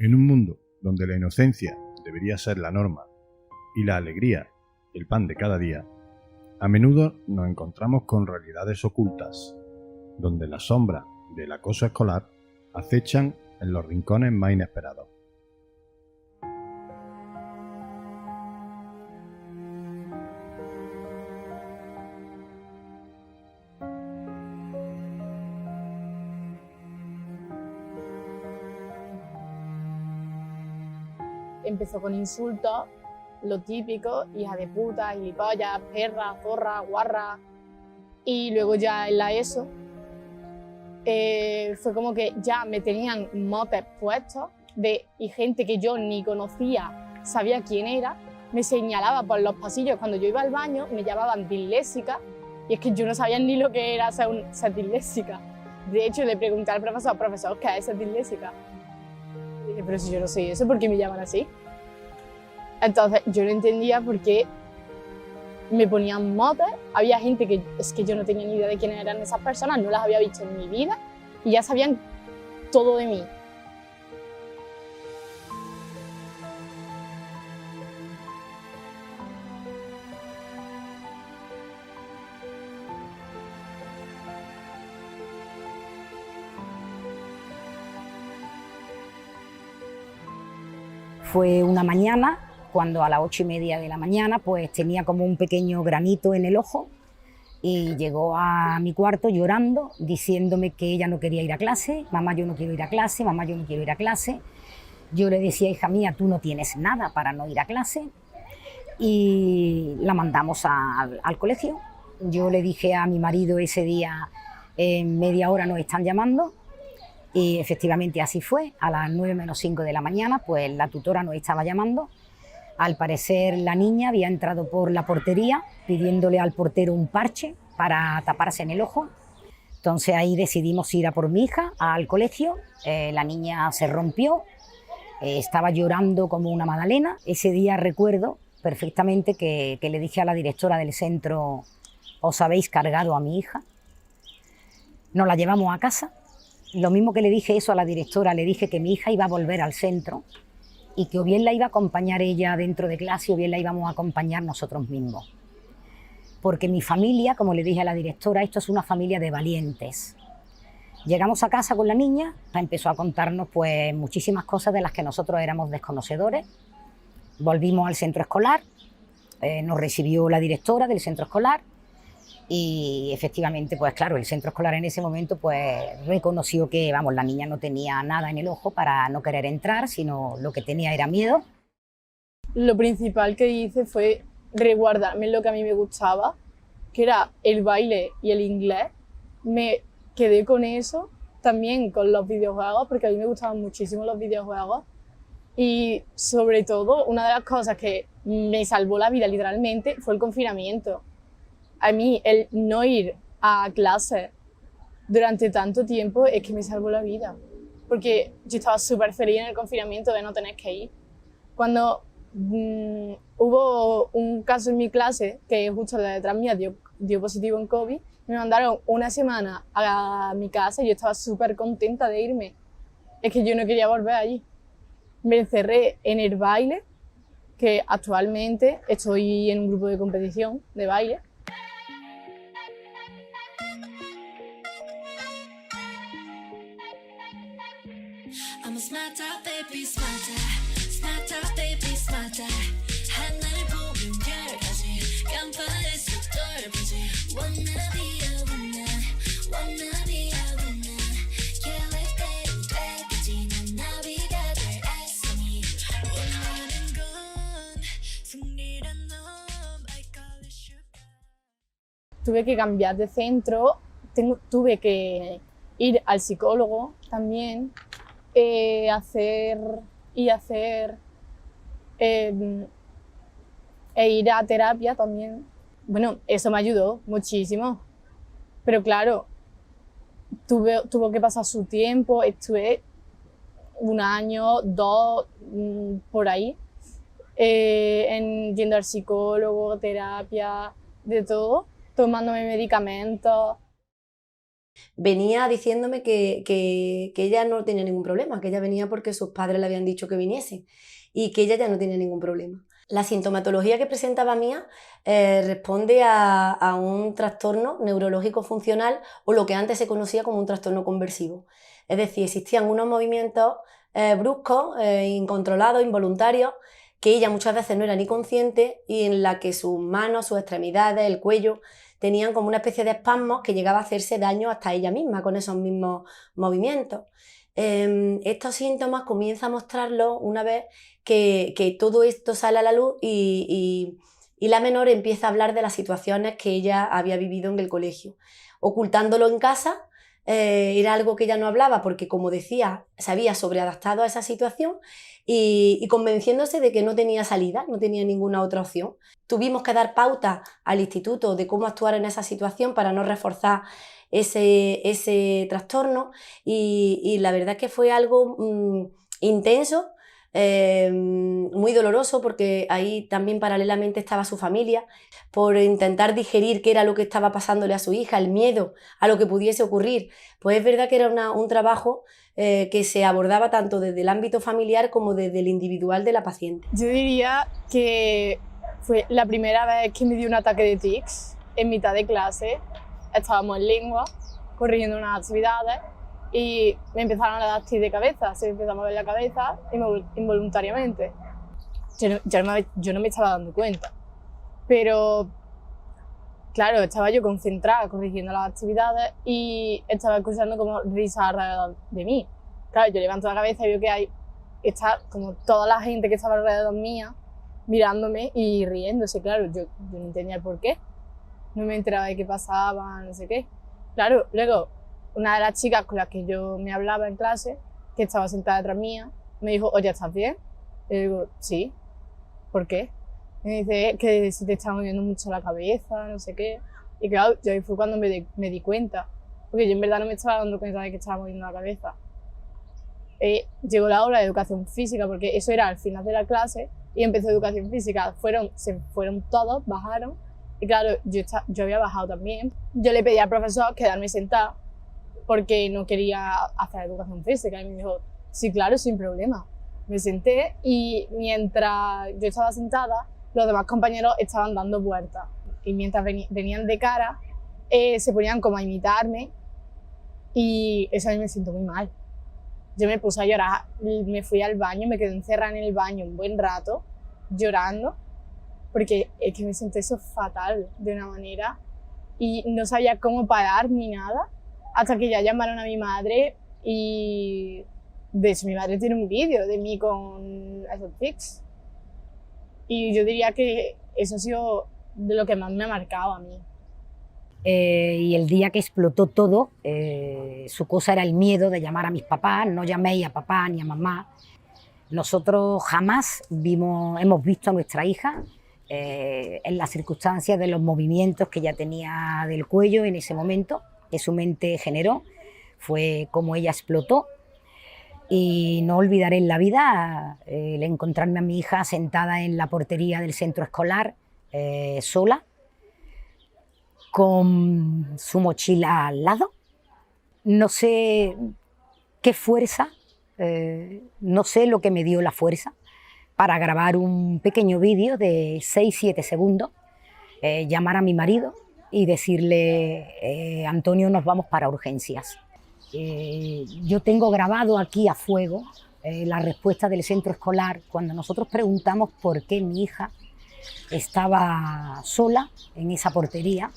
En un mundo donde la inocencia debería ser la norma y la alegría el pan de cada día, a menudo nos encontramos con realidades ocultas, donde las sombras del acoso escolar acechan en los rincones más inesperados. Empezó con insultos, lo típico, hija de puta, gilipollas, perra, zorra, guarra. Y luego ya en la ESO fue como que ya me tenían motes puestos y gente que yo ni conocía, sabía quién era, me señalaba por los pasillos cuando yo iba al baño, me llamaban disléxica, y es que yo no sabía ni lo que era ser disléxica. De hecho, le pregunté al profesor, ¿qué es ser disléxica? Y dije, pero si yo no soy eso, ¿por qué me llaman así? Entonces yo no entendía por qué me ponían motes. Había gente que es que yo no tenía ni idea de quiénes eran esas personas, no las había visto en mi vida y ya sabían todo de mí. Fue una mañana, cuando a las 8:30 de la mañana pues tenía como un pequeño granito en el ojo y llegó a mi cuarto llorando, diciéndome que ella no quería ir a clase. Mamá, yo no quiero ir a clase, mamá, yo no quiero ir a clase. Yo le decía, hija mía, tú no tienes nada para no ir a clase, y la mandamos al colegio. Yo le dije a mi marido ese día, en media hora nos están llamando. Y efectivamente así fue. A las 9:05 de la mañana pues la tutora nos estaba llamando. Al parecer la niña había entrado por la portería pidiéndole al portero un parche para taparse en el ojo. Entonces ahí decidimos ir a por mi hija al colegio. La niña se rompió, estaba llorando como una magdalena. Ese día recuerdo perfectamente que le dije a la directora del centro, os habéis cargado a mi hija. Nos la llevamos a casa. Lo mismo que le dije eso a la directora, le dije que mi hija iba a volver al centro y que o bien la iba a acompañar ella dentro de clase o bien la íbamos a acompañar nosotros mismos. Porque mi familia, como le dije a la directora, esto es una familia de valientes. Llegamos a casa con la niña, empezó a contarnos pues muchísimas cosas de las que nosotros éramos desconocedores. Volvimos al centro escolar, nos recibió la directora del centro escolar. Y efectivamente, pues claro, el centro escolar en ese momento pues reconoció que, vamos, la niña no tenía nada en el ojo para no querer entrar, sino lo que tenía era miedo. Lo principal que hice fue resguardarme en lo que a mí me gustaba, que era el baile y el inglés. Me quedé con eso, también con los videojuegos, porque a mí me gustaban muchísimo los videojuegos. Y sobre todo, una de las cosas que me salvó la vida literalmente fue el confinamiento. A mí el no ir a clase durante tanto tiempo es que me salvó la vida, porque yo estaba súper feliz en el confinamiento de no tener que ir. Cuando hubo un caso en mi clase, que justo la detrás mía dio positivo en COVID, me mandaron una semana a mi casa y yo estaba súper contenta de irme. Es que yo no quería volver allí. Me encerré en el baile, que actualmente estoy en un grupo de competición de baile. Tuve que cambiar de centro, tuve que ir al psicólogo también, ir a terapia también. Bueno, eso me ayudó muchísimo, pero claro, tuvo que pasar su tiempo. Estuve 1 año, 2, por ahí, yendo al psicólogo, terapia, de todo, tomándome medicamentos. venía diciéndome que ella no tenía ningún problema, que ella venía porque sus padres le habían dicho que viniese y que ella ya no tenía ningún problema. La sintomatología que presentaba Mía responde a un trastorno neurológico funcional o lo que antes se conocía como un trastorno conversivo. Es decir, existían unos movimientos bruscos, incontrolados, involuntarios, que ella muchas veces no era ni consciente y en la que sus manos, sus extremidades, el cuello, tenían como una especie de espasmos que llegaba a hacerse daño hasta ella misma con esos mismos movimientos. Estos síntomas comienza a mostrarlos una vez que todo esto sale a la luz y la menor empieza a hablar de las situaciones que ella había vivido en el colegio. Ocultándolo en casa, era algo que ella no hablaba porque, como decía, se había sobreadaptado a esa situación y convenciéndose de que no tenía salida, no tenía ninguna otra opción. Tuvimos que dar pauta al instituto de cómo actuar en esa situación para no reforzar ese trastorno y la verdad es que fue algo intenso, muy doloroso, porque ahí también paralelamente estaba su familia, por intentar digerir qué era lo que estaba pasándole a su hija, el miedo a lo que pudiese ocurrir. Pues es verdad que era un trabajo que se abordaba tanto desde el ámbito familiar como desde el individual de la paciente. Yo diría que fue la primera vez que me dio un ataque de tics en mitad de clase. Estábamos en lengua, corrigiendo unas actividades y me empezaron a dar tics de cabeza, se me empezó a mover la cabeza involuntariamente. Yo no me estaba dando cuenta, pero claro, estaba yo concentrada corrigiendo las actividades y estaba escuchando como risas alrededor de mí. Claro, yo levanto la cabeza y veo que está como toda la gente que estaba alrededor mía mirándome y riéndose. Claro, yo no entendía el por qué, no me enteraba de qué pasaba, no sé qué. Claro, luego una de las chicas con las que yo me hablaba en clase, que estaba sentada detrás mía, me dijo, oye, ¿estás bien? Y yo digo, sí. ¿Por qué? Y me dice, que se te está moviendo mucho la cabeza, no sé qué. Y claro, yo ahí fue cuando me di cuenta, porque yo en verdad no me estaba dando cuenta de que estaba moviendo la cabeza. Llegó la hora de educación física, porque eso era al final de la clase, y empezó educación física. Se fueron todos, bajaron, y claro, yo había bajado también. Yo le pedí al profesor quedarme sentada, porque no quería hacer educación física, y me dijo, sí, claro, sin problema. Me senté y mientras yo estaba sentada, los demás compañeros estaban dando vueltas. Y mientras venían de cara, se ponían como a imitarme y eso a mí me siento muy mal. Yo me puse a llorar, me fui al baño, me quedé encerrada en el baño un buen rato, llorando, porque es que me sentí eso fatal de una manera y no sabía cómo parar ni nada, hasta que ya llamaron a mi madre y de hecho mi madre tiene un vídeo de mí con esos tics. Y yo diría que eso ha sido de lo que más me ha marcado a mí. Y el día que explotó todo, su cosa era el miedo de llamar a mis papás. No llaméis a papá ni a mamá. Nosotros jamás hemos visto a nuestra hija en las circunstancias de los movimientos que ella tenía del cuello en ese momento, que su mente generó. Fue como ella explotó. Y no olvidaré en la vida el encontrarme a mi hija sentada en la portería del centro escolar, sola, con su mochila al lado. No sé qué fuerza, no sé lo que me dio la fuerza para grabar un pequeño vídeo de 6-7 segundos, llamar a mi marido y decirle, Antonio, nos vamos para urgencias. Yo tengo grabado aquí a fuego la respuesta del centro escolar cuando nosotros preguntamos por qué mi hija estaba sola en esa portería.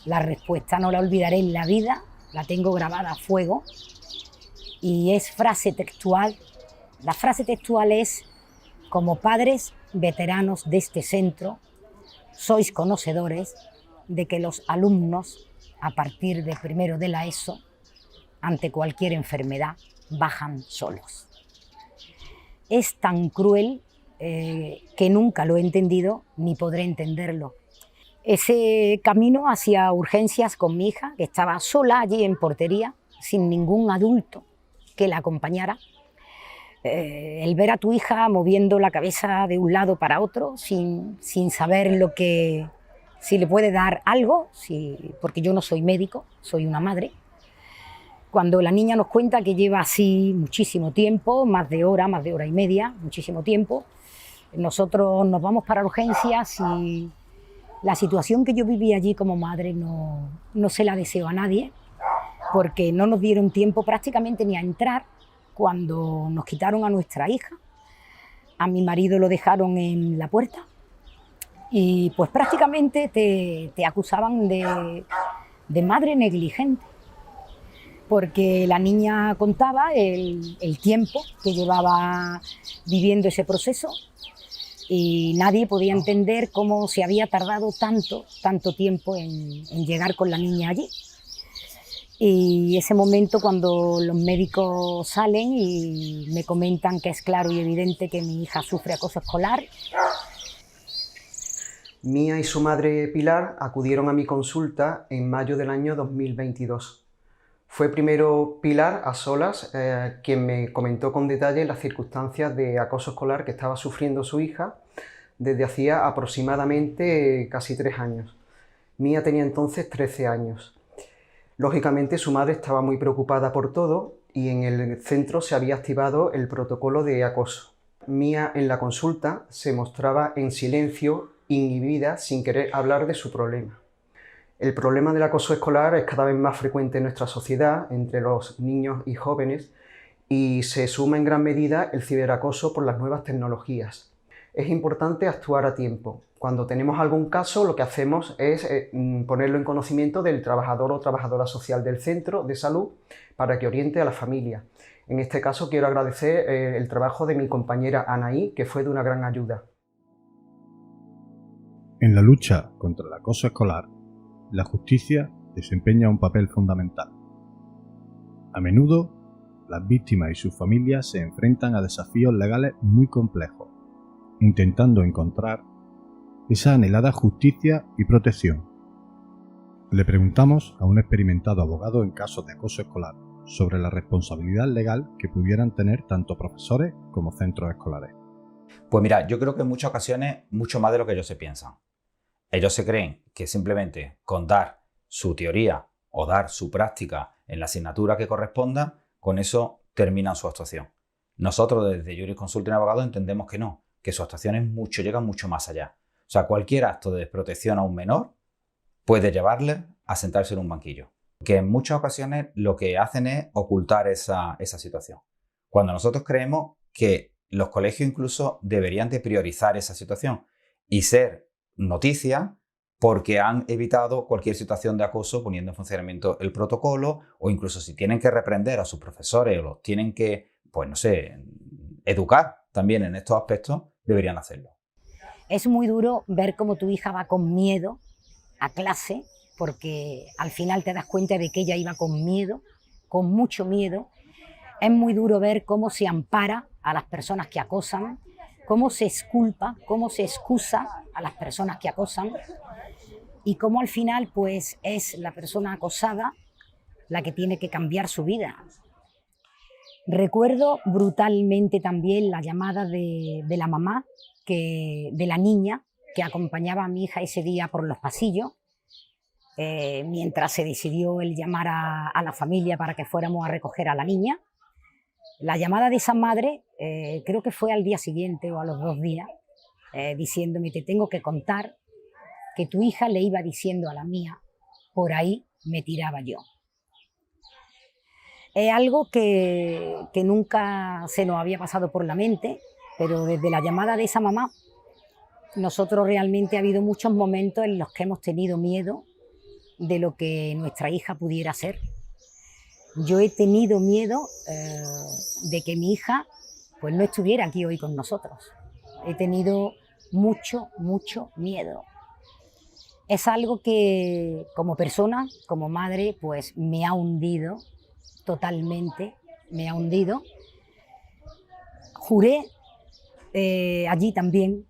La respuesta no la olvidaré en la vida, la tengo grabada a fuego y es frase textual. La frase textual es: como padres veteranos de este centro, sois conocedores de que los alumnos a partir de primero de la ESO ante cualquier enfermedad bajan solos. Es tan cruel que nunca lo he entendido ni podré entenderlo. Ese camino hacia urgencias con mi hija, que estaba sola allí en portería, sin ningún adulto que la acompañara, el ver a tu hija moviendo la cabeza de un lado para otro sin saber si le puede dar algo, porque yo no soy médico, soy una madre, Cuando la niña nos cuenta que lleva así muchísimo tiempo, más de hora y media, muchísimo tiempo, nosotros nos vamos para urgencias y la situación que yo viví allí como madre no se la deseo a nadie, porque no nos dieron tiempo prácticamente ni a entrar cuando nos quitaron a nuestra hija. A mi marido lo dejaron en la puerta y pues prácticamente te acusaban de madre negligente, porque la niña contaba el tiempo que llevaba viviendo ese proceso y nadie podía entender cómo se había tardado tanto tiempo en llegar con la niña allí. Y ese momento cuando los médicos salen y me comentan que es claro y evidente que mi hija sufre acoso escolar. Mía y su madre Pilar acudieron a mi consulta en mayo del año 2022. Fue primero Pilar, a solas, quien me comentó con detalle las circunstancias de acoso escolar que estaba sufriendo su hija desde hacía aproximadamente casi 3 años. Mía tenía entonces 13 años. Lógicamente su madre estaba muy preocupada por todo y en el centro se había activado el protocolo de acoso. Mía en la consulta se mostraba en silencio, inhibida, sin querer hablar de su problema. El problema del acoso escolar es cada vez más frecuente en nuestra sociedad, entre los niños y jóvenes, y se suma en gran medida el ciberacoso por las nuevas tecnologías. Es importante actuar a tiempo. Cuando tenemos algún caso, lo que hacemos es ponerlo en conocimiento del trabajador o trabajadora social del centro de salud para que oriente a la familia. En este caso quiero agradecer el trabajo de mi compañera Anaí, que fue de una gran ayuda. En la lucha contra el acoso escolar, la justicia desempeña un papel fundamental. A menudo, las víctimas y sus familias se enfrentan a desafíos legales muy complejos, intentando encontrar esa anhelada justicia y protección. Le preguntamos a un experimentado abogado en casos de acoso escolar sobre la responsabilidad legal que pudieran tener tanto profesores como centros escolares. Pues mira, yo creo que en muchas ocasiones mucho más de lo que ellos se piensan. Ellos se creen que simplemente con dar su teoría o dar su práctica en la asignatura que corresponda, con eso terminan su actuación. Nosotros desde Jurisconsulting Abogados entendemos que no, que su actuación llega mucho más allá. O sea, cualquier acto de desprotección a un menor puede llevarle a sentarse en un banquillo. Que en muchas ocasiones lo que hacen es ocultar esa situación. Cuando nosotros creemos que los colegios incluso deberían de priorizar esa situación y ser noticia porque han evitado cualquier situación de acoso poniendo en funcionamiento el protocolo, o incluso si tienen que reprender a sus profesores o los tienen que, pues no sé, educar también en estos aspectos, deberían hacerlo. Es muy duro ver cómo tu hija va con miedo a clase, porque al final te das cuenta de que ella iba con miedo, con mucho miedo. Es muy duro ver cómo se ampara a las personas que acosan, cómo se exculpa, cómo se excusa a las personas que acosan y cómo al final pues es la persona acosada la que tiene que cambiar su vida. Recuerdo brutalmente también la llamada de la mamá, de la niña que acompañaba a mi hija ese día por los pasillos, mientras se decidió el llamar a la familia para que fuéramos a recoger a la niña. La llamada de esa madre, creo que fue al día siguiente o a los 2 días, diciéndome: te tengo que contar que tu hija le iba diciendo a la mía, por ahí me tiraba yo. Es algo que nunca se nos había pasado por la mente, pero desde la llamada de esa mamá, nosotros realmente ha habido muchos momentos en los que hemos tenido miedo de lo que nuestra hija pudiera ser. Yo he tenido miedo de que mi hija pues no estuviera aquí hoy con nosotros. He tenido mucho miedo. Es algo que como persona, como madre, pues me ha hundido totalmente, me ha hundido. Juré allí también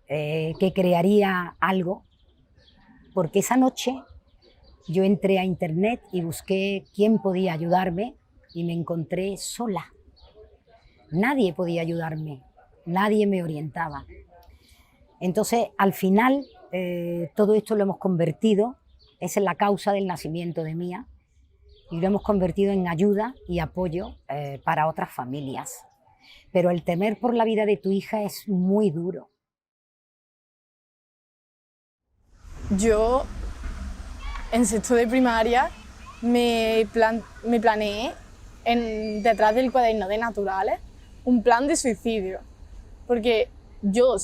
que crearía algo, porque esa noche yo entré a internet y busqué quién podía ayudarme y me encontré sola. Nadie podía ayudarme, nadie me orientaba. Entonces, al final, todo esto lo hemos convertido, esa es la causa del nacimiento de Mía, y lo hemos convertido en ayuda y apoyo para otras familias. Pero el temer por la vida de tu hija es muy duro. Yo, en sexto de primaria, me planeé detrás del cuaderno de naturales un plan de suicidio. Porque yo,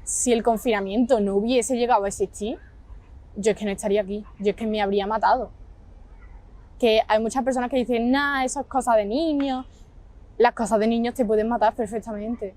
si el confinamiento no hubiese llegado a existir, yo es que no estaría aquí, yo es que me habría matado. Que hay muchas personas que dicen, nah, eso es cosa de niños. Las cosas de niños te pueden matar perfectamente.